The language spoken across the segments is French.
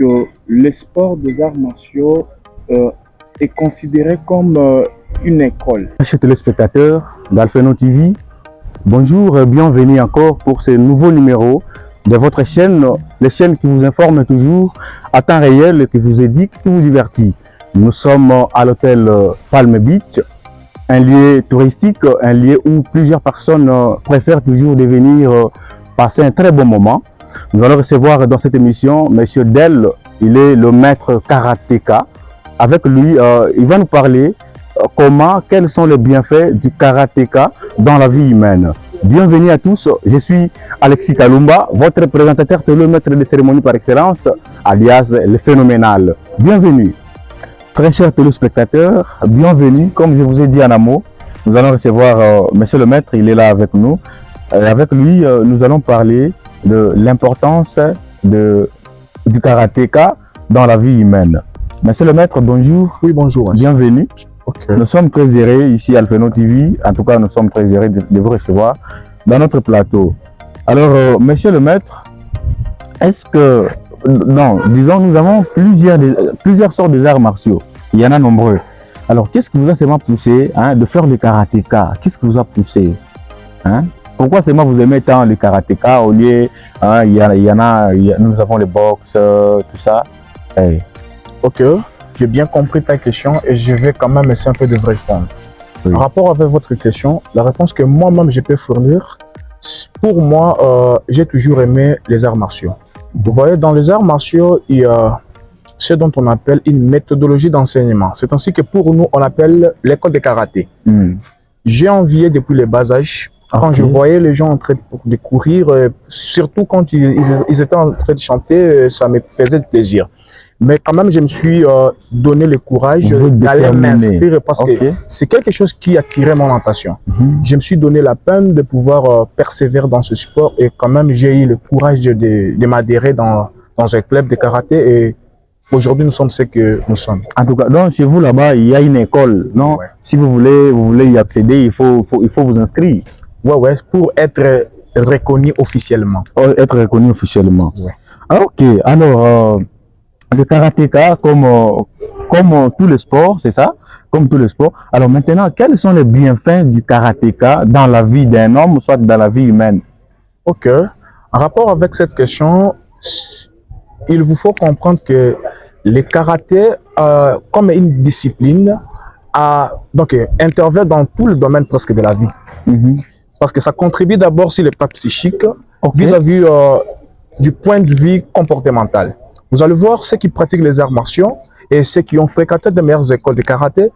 que le sport des arts martiaux est considéré comme une école. Chers téléspectateurs d'Alpheno TV, bonjour et bienvenue encore pour ce nouveau numéro de votre chaîne, les chaînes qui vous informent toujours à temps réel, qui vous éduquent, qui vous divertit. Nous sommes à l'hôtel Palm Beach, un lieu touristique, un lieu où plusieurs personnes préfèrent toujours de venir passer un très bon moment. Nous allons recevoir dans cette émission M. Del, il est le maître karatéka. Avec lui, il va nous parler quels sont les bienfaits du karatéka dans la vie humaine. Bienvenue à tous, je suis Alexis Kalumba, votre présentateur, le maître de cérémonie par excellence, alias le phénoménal. Bienvenue. Très chers téléspectateurs, bienvenue. Comme je vous ai dit en amont, nous allons recevoir monsieur le maître, il est là avec nous. Avec lui, nous allons parler de l'importance du karatéka dans la vie humaine. Monsieur le maître, bonjour. Oui, bonjour. Bienvenue. Okay. Nous sommes très heureux ici à Alpheno TV. En tout cas, nous sommes très heureux de vous recevoir dans notre plateau. Alors, monsieur le maître, est-ce que... Non, disons, nous avons plusieurs sortes d'arts martiaux. Il y en a nombreux. Alors, qu'est-ce qui vous a seulement poussé de faire le karatéka? Qu'est-ce qui vous a poussé? Pourquoi seulement vous aimez tant le karatéka au lieu, nous avons les box, tout ça? Hey. Ok, j'ai bien compris ta question et je vais quand même essayer un peu de vous répondre. Oui. En rapport avec votre question, la réponse que moi-même je peux fournir, pour moi, j'ai toujours aimé les arts martiaux. Vous voyez, dans les arts martiaux, il y a ce dont on appelle une méthodologie d'enseignement. C'est ainsi que pour nous, on appelle l'école de karaté. J'ai envié depuis le bas âge. Quand je voyais les gens en train de courir, surtout quand ils étaient en train de chanter, ça me faisait plaisir. Mais quand même, je me suis donné le courage d'aller m'inscrire parce que c'est quelque chose qui attirait mon attention. Je me suis donné la peine de pouvoir persévérer dans ce sport et quand même, j'ai eu le courage de m'adhérer dans un club de karaté et aujourd'hui, nous sommes ce que nous sommes. En tout cas, donc chez vous là-bas, il y a une école, non? Ouais. Si vous voulez y accéder, il faut vous inscrire. Ouais, pour être reconnu officiellement. Être reconnu officiellement. Ouais. Ah, ok, alors, le karatéka, comme tous les sports, c'est ça? Comme tous les sports. Alors maintenant, quels sont les bienfaits du karatéka dans la vie d'un homme, soit dans la vie humaine? Ok, en rapport avec cette question, il vous faut comprendre que le karaté, comme une discipline, intervient dans tout le domaine presque de la vie. Parce que ça contribue d'abord sur le plan psychique, vis-à-vis du point de vue comportemental. Vous allez voir ceux qui pratiquent les arts martiaux et ceux qui ont fréquenté de meilleures écoles de karaté,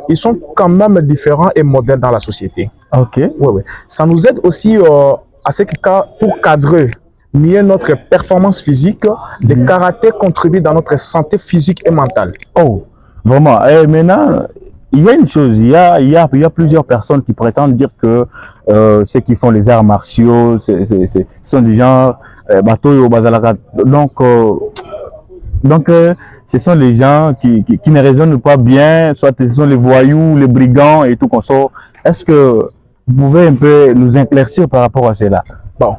ils sont quand même différents et modèles dans la société. Ok. Ouais. Ça nous aide aussi à ce cas pour cadrer mieux notre performance physique. Le karaté contribue dans notre santé physique et mentale. Oh, vraiment. Et maintenant, il y a une chose, il y a plusieurs personnes qui prétendent dire que ceux qui font les arts martiaux, ce sont du genre bateau au bazalaka. Donc, ce sont les gens qui ne raisonnent pas bien, soit ce sont les voyous, les brigands et tout comme ça. Est-ce que vous pouvez un peu nous éclaircir par rapport à cela? Bon,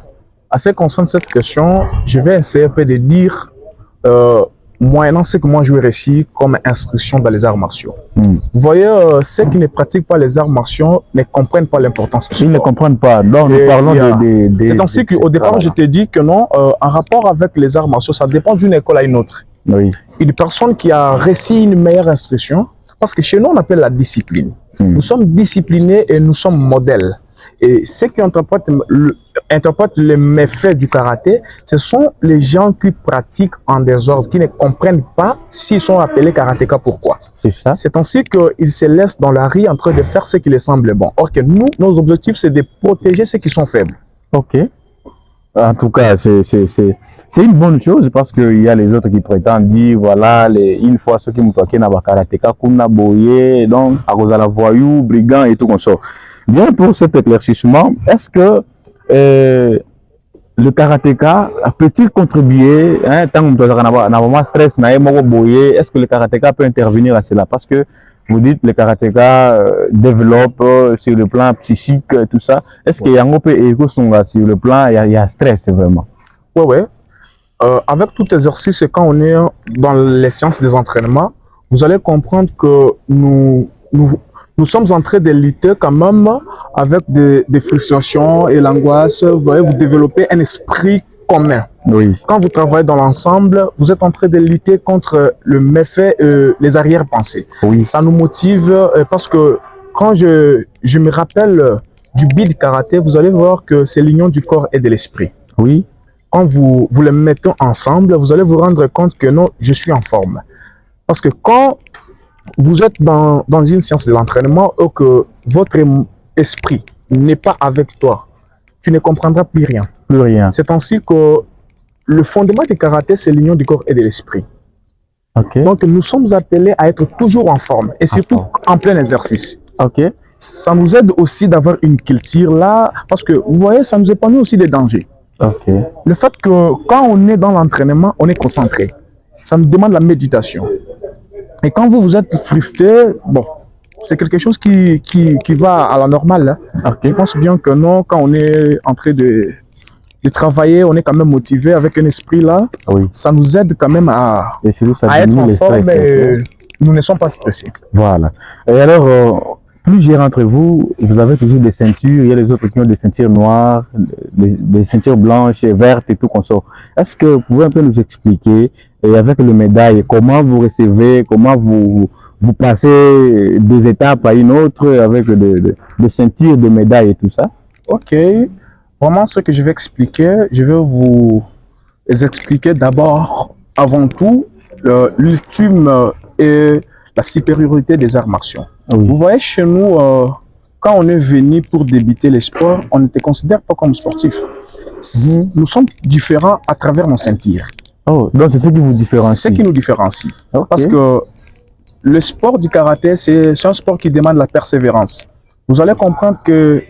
à ce qui concerne cette question, je vais essayer un peu de dire moyennant ce que moi je réussi comme instruction dans les arts martiaux. Vous voyez, ceux qui ne pratiquent pas les arts martiaux ne comprennent pas l'importance du sport. Ils ne comprennent pas. Donc, nous parlons c'est ainsi qu'au départ, je te dis que non, en rapport avec les arts martiaux, ça dépend d'une école à une autre. Oui. Une personne qui a réussi une meilleure instruction, parce que chez nous, on appelle la discipline. Nous sommes disciplinés et nous sommes modèles. Et ceux qui interprètent les méfaits du karaté, ce sont les gens qui pratiquent en désordre, qui ne comprennent pas s'ils sont appelés karatéka pourquoi. C'est ça. C'est ainsi qu'ils se laissent dans la rue en train de faire ce qui les semble bon. Or que nous, nos objectifs, c'est de protéger ceux qui sont faibles. Ok. En tout cas, c'est une bonne chose parce qu'il y a les autres qui prétendent dire, voilà, une fois ceux qui m'ont toqué dans le karatéka, comme boyé, donc à cause de la voyou, brigand et tout comme ça. Bien, pour cet éclaircissement, est-ce que le karatéka peut-il contribuer, tant que stress, est-ce que le karatéka peut intervenir à cela? Parce que vous dites que le karatéka développe sur le plan psychique, tout ça. Est-ce qu'il y a un peu sur le plan, il y a stress vraiment? Ouais. avec tout exercice, quand on est dans les séances des entraînements, vous allez comprendre que nous sommes en train de lutter quand même avec des frustrations et l'angoisse. Vous voyez, vous développez un esprit commun. Oui. Quand vous travaillez dans l'ensemble, vous êtes en train de lutter contre le méfait, les arrière-pensées. Oui. Ça nous motive parce que quand je me rappelle du beat karaté, vous allez voir que c'est l'union du corps et de l'esprit. Oui. Quand vous les mettez ensemble, vous allez vous rendre compte que non, je suis en forme. Parce que quand vous êtes dans une séance de l'entraînement et que votre esprit n'est pas avec toi, tu ne comprendras plus rien. Plus rien. C'est ainsi que le fondement du karaté, c'est l'union du corps et de l'esprit. Ok. Donc, nous sommes appelés à être toujours en forme et surtout en plein exercice. Ok. Ça nous aide aussi d'avoir une culture là, parce que vous voyez, ça nous épargne aussi des dangers. Ok. Le fait que quand on est dans l'entraînement, on est concentré. Ça nous demande la méditation. Et quand vous êtes frustré, bon, c'est quelque chose qui va à la normale. Hein. Ok. Je pense bien que non, quand on est en train de travailler, on est quand même motivé avec un esprit là. Oui. Ça nous aide quand même à être diminue en le forme stress, et nous ne sommes pas stressés. Voilà. Et alors, plusieurs d'entre vous, vous avez toujours des ceintures. Il y a les autres qui ont des ceintures noires, des ceintures blanches, vertes et tout qu'on sort. Est-ce que vous pouvez un peu nous expliquer, et avec le médaille, comment vous recevez, comment vous passez des étapes à une autre avec de ceintures, de médailles et tout ça? Ok. Vraiment, ce que je vais expliquer, je vais vous expliquer d'abord, avant tout, l'ultime et la supériorité des arts martiaux. Oui. Vous voyez, chez nous, quand on est venu pour débuter les sports, on ne te considère pas comme sportif. Nous sommes différents à travers nos ceintures. Oh, donc c'est ce qui vous différencie. C'est ce qui nous différencie. Okay. Parce que le sport du karaté, c'est un sport qui demande la persévérance. Vous allez comprendre que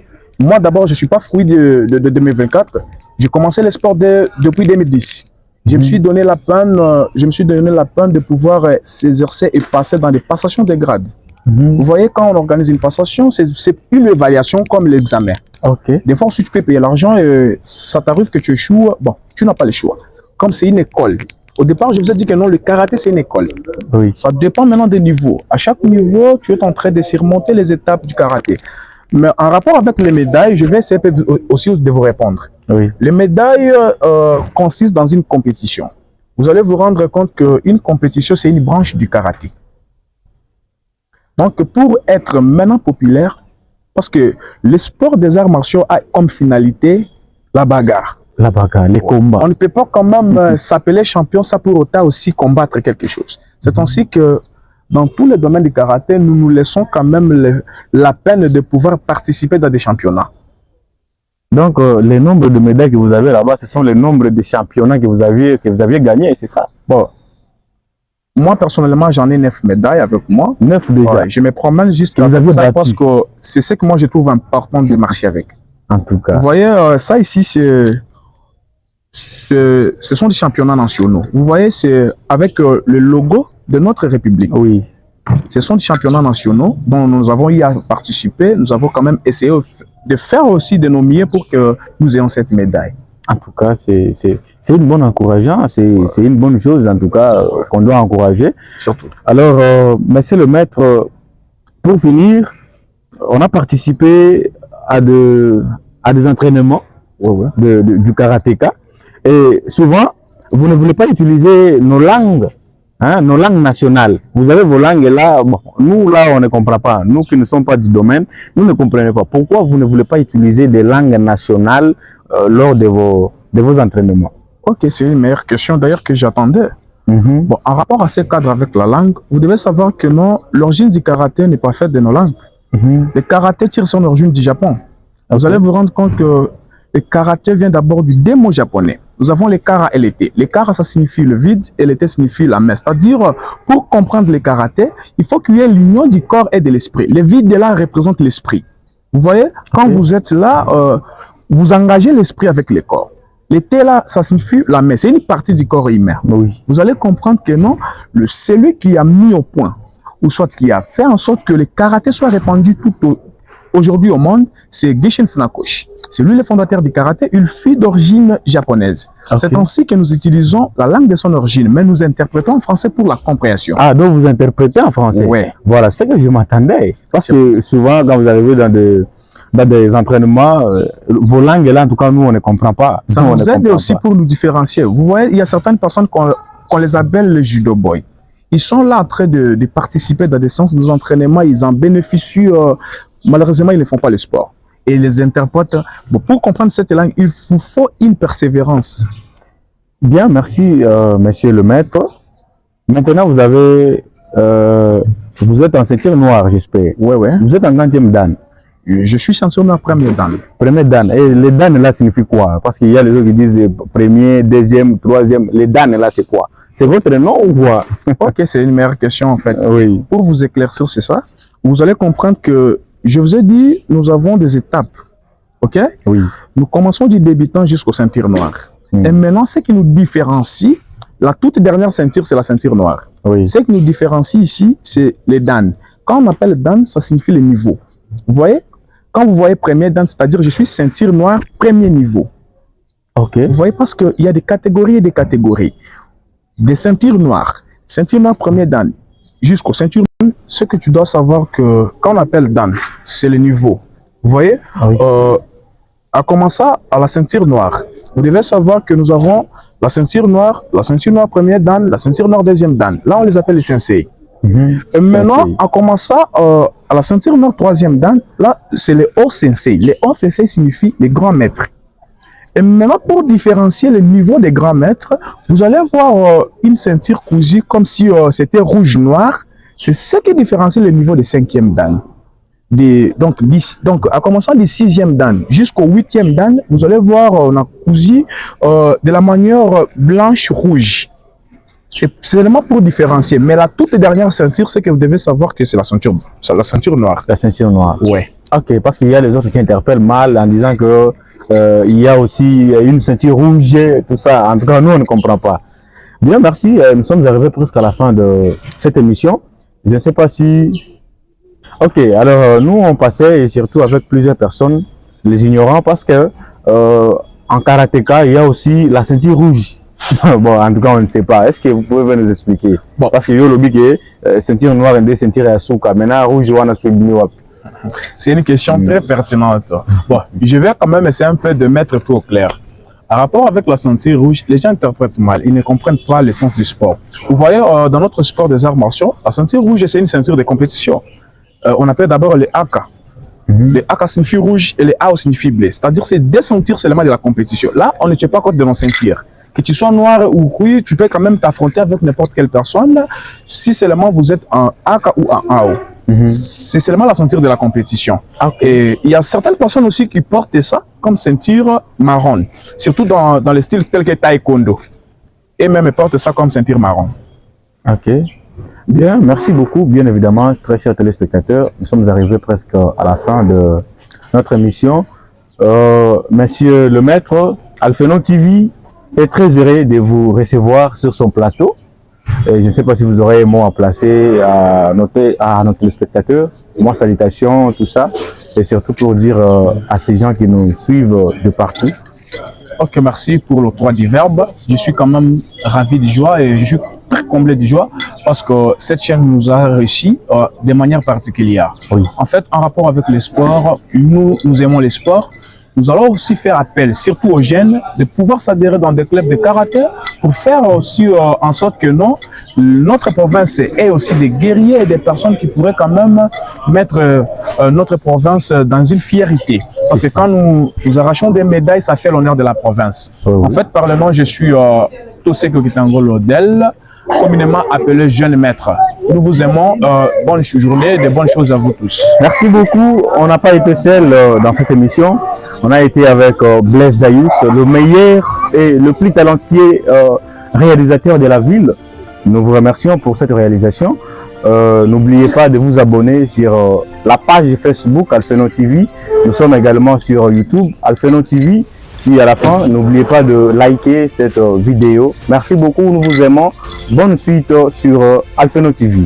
moi, d'abord, je ne suis pas fruit de 2024. J'ai commencé le sport depuis 2010. Je me suis donné la peine, de pouvoir s'exercer et passer dans des passations de grades. Vous voyez, quand on organise une passation, c'est une évaluation comme l'examen. Okay. Des fois, si tu peux payer l'argent, ça t'arrive que tu échoues, bon, tu n'as pas le choix. Comme c'est une école. Au départ, je vous ai dit que non, le karaté, c'est une école. Oui. Ça dépend maintenant des niveaux. À chaque niveau, tu es en train de surmonter les étapes du karaté. Mais en rapport avec les médailles, je vais essayer aussi de vous répondre. Oui. Les médailles consistent dans une compétition. Vous allez vous rendre compte qu'une compétition, c'est une branche du karaté. Donc, pour être maintenant populaire, parce que le sport des arts martiaux a comme finalité la bagarre. La bagarre, les combats. On ne peut pas quand même s'appeler champion, ça pour autant aussi combattre quelque chose. C'est ainsi que dans tous les domaines du karaté, nous nous laissons quand même la peine de pouvoir participer dans des championnats. Donc, les nombres de médailles que vous avez là-bas, ce sont les nombres de championnats que vous aviez gagnés, c'est ça? Bon. Moi, personnellement, j'en ai 9 médailles avec moi. 9 déjà? Ouais, je me promène juste avec ça parce que c'est ce que moi je trouve important de marcher avec. En tout cas. Vous voyez, ça ici, ce sont des championnats nationaux. Vous voyez, c'est avec le logo de notre République. Oui. Ce sont des championnats nationaux dont nous avons eu à participer. Nous avons quand même essayé de faire aussi de nos mieux pour que nous ayons cette médaille. En tout cas, c'est une bonne encourageant, c'est une bonne chose en tout cas qu'on doit encourager. Surtout. Alors, monsieur le maître, pour finir, on a participé à des entraînements du karatéka et souvent, vous ne voulez pas utiliser nos langues. Hein, nos langues nationales. Vous avez vos langues et là, bon, nous là, on ne comprend pas. Nous qui ne sommes pas du domaine, nous ne comprenons pas. Pourquoi vous ne voulez pas utiliser des langues nationales lors de vos entraînements? Ok, c'est une meilleure question d'ailleurs que j'attendais. Bon, en rapport à ce cadre avec la langue, vous devez savoir que non, l'origine du karaté n'est pas faite de nos langues. Le karaté tire son origine du Japon. Vous allez vous rendre compte que le karaté vient d'abord du deux mots japonais. Nous avons les kara et l'été. Les kara, ça signifie le vide et l'été signifie la main. C'est-à-dire, pour comprendre le karaté, il faut qu'il y ait l'union du corps et de l'esprit. Le vide là représente l'esprit. Vous voyez, quand vous êtes là, vous engagez l'esprit avec le corps. L'été là, ça signifie la main. C'est une partie du corps humain. Oui. Vous allez comprendre que non, celui qui a mis au point, ou soit qui a fait en sorte que le karaté soit répandu aujourd'hui au monde, c'est Gishin Funakoshi. C'est lui le fondateur du karaté. Il fut d'origine japonaise. Ok. C'est ainsi que nous utilisons la langue de son origine, mais nous interprétons en français pour la compréhension. Ah, donc vous interprétez en français. Ouais. Voilà, c'est ce que je m'attendais. Parce que souvent, quand vous arrivez dans des entraînements, vos langues là, en tout cas, nous, on ne comprend pas. Ça on nous ne aide comprend aussi pas. pour nous différencier. Vous voyez, il y a certaines personnes qu'on les appelle les judo boys. Ils sont là en train de participer dans des séances d'entraînement, ils en bénéficient. Malheureusement, ils ne font pas le sport. Et ils les interprètent. Bon, pour comprendre cette langue, il vous faut une persévérance. Bien, merci, monsieur le maître. Maintenant, vous êtes en ceinture noire, j'espère. Ouais, ouais. Vous êtes en 40e dan. Je suis ceinture noire première dan. Premier dan. Et les dan là signifie quoi? Parce qu'il y a les autres qui disent premier, deuxième, troisième. Les dan là, c'est quoi? C'est votre nom ou quoi? Ok, c'est une meilleure question en fait. Oui. Pour vous éclaircir, c'est ça. Vous allez comprendre que je vous ai dit, nous avons des étapes. Ok? Oui. Nous commençons du débutant jusqu'au ceinture noire. Mm. Et maintenant, ce qui nous différencie, la toute dernière ceinture, c'est la ceinture noire. Oui. Ce qui nous différencie ici, c'est les dan. Quand on appelle dan, ça signifie le niveau. Vous voyez? Quand vous voyez premier dan, c'est-à-dire je suis ceinture noire, premier niveau. Ok. Vous voyez, parce qu'il y a des catégories et des catégories. Des ceintures noires. Ceinture noire, premier dan. Jusqu'au ceinture dan, ce que tu dois savoir que quand on appelle dan, c'est le niveau. Vous voyez? Ah oui. En commençant à la ceinture noire, vous devez savoir que nous avons la ceinture noire premier dan, la ceinture noire deuxième dan. Là, on les appelle les sensei. Mhm. Et maintenant, Sensei. en commençant à la ceinture noire troisième dan, là, c'est les hauts sensei. Les hauts sensei signifient les grands maîtres. Et maintenant, pour différencier le niveau des grands maîtres, vous allez voir une ceinture cousue comme si c'était rouge-noir. C'est ce qui différencie le niveau des cinquième dan. Donc, à commençant du sixième dan jusqu'au huitième dan, vous allez voir, on a cousu de la manière blanche-rouge. C'est seulement pour différencier. Mais la toute dernière ceinture, c'est que vous devez savoir que c'est la ceinture noire. La ceinture noire. Ouais. Ok, parce qu'il y a les autres qui interpellent mal en disant que il y a aussi une ceinture rouge, tout ça. En tout cas, nous, on ne comprend pas. Bien, merci. Nous sommes arrivés presque à la fin de cette émission. Je ne sais pas si... Ok, alors nous, on passait, et surtout avec plusieurs personnes, les ignorants, parce que en karatéka, il y a aussi la ceinture rouge. Bon, en tout cas, on ne sait pas. Est-ce que vous pouvez nous expliquer? Bon, Parce qu'il y a le lobby qui est ceinture noire et des ceintures à souka. Maintenant, rouge, on a suivi. c'est une question très pertinente. Bon, je vais quand même essayer un peu de mettre tout au clair. En rapport avec la ceinture rouge, les gens interprètent mal. Ils ne comprennent pas l'essence du sport. Vous voyez, dans notre sport des arts martiaux, la ceinture rouge, c'est une ceinture de compétition. On appelle d'abord les haka. Les haka signifient rouge et les ao signifient bleu. C'est-à-dire c'est des ceintures seulement de la compétition. Là, on ne tient pas compte de nos ceintures. Que tu sois noir ou gris, tu peux quand même t'affronter avec n'importe quelle personne. Si seulement vous êtes en haka ou en ao. C'est seulement la ceinture de la compétition. Et il y a certaines personnes aussi qui portent ça comme ceinture marron. Surtout dans les styles tels que taekwondo. Et même ils portent ça comme ceinture marron. Ok. Bien, merci beaucoup. Bien évidemment, très chers téléspectateurs, nous sommes arrivés presque à la fin de notre émission. Monsieur le maître, Alpheno TV est très heureux de vous recevoir sur son plateau. Et je ne sais pas si vous aurez un mot à placer à nos téléspectateurs. Moi, salutations, tout ça. Et surtout pour dire à ces gens qui nous suivent de partout. Ok, merci pour le droit du verbe. Je suis quand même ravi de joie et je suis très comblé de joie parce que cette chaîne nous a réussi de manière particulière. Oui. En fait, en rapport avec le sport, nous aimons le sport. Nous allons aussi faire appel, surtout aux jeunes, de pouvoir s'adhérer dans des clubs de karaté pour faire aussi en sorte que notre province ait aussi des guerriers et des personnes qui pourraient quand même mettre notre province dans une fierté. Parce que quand nous arrachons des médailles, ça fait l'honneur de la province. En fait, par le nom, je suis Toseko Kitangolo Del, communément appelé jeune maître. Nous vous aimons. Bonne journée et de bonnes choses à vous tous. Merci beaucoup. On n'a pas été seul dans cette émission. On a été avec Blaise Dayous, le meilleur et le plus talentueux réalisateur de la ville. Nous vous remercions pour cette réalisation. N'oubliez pas de vous abonner sur la page Facebook Alpheno TV. Nous sommes également sur YouTube Alpheno TV. Puis à la fin, n'oubliez pas de liker cette vidéo. Merci beaucoup, nous vous aimons. Bonne suite sur Alpheno TV.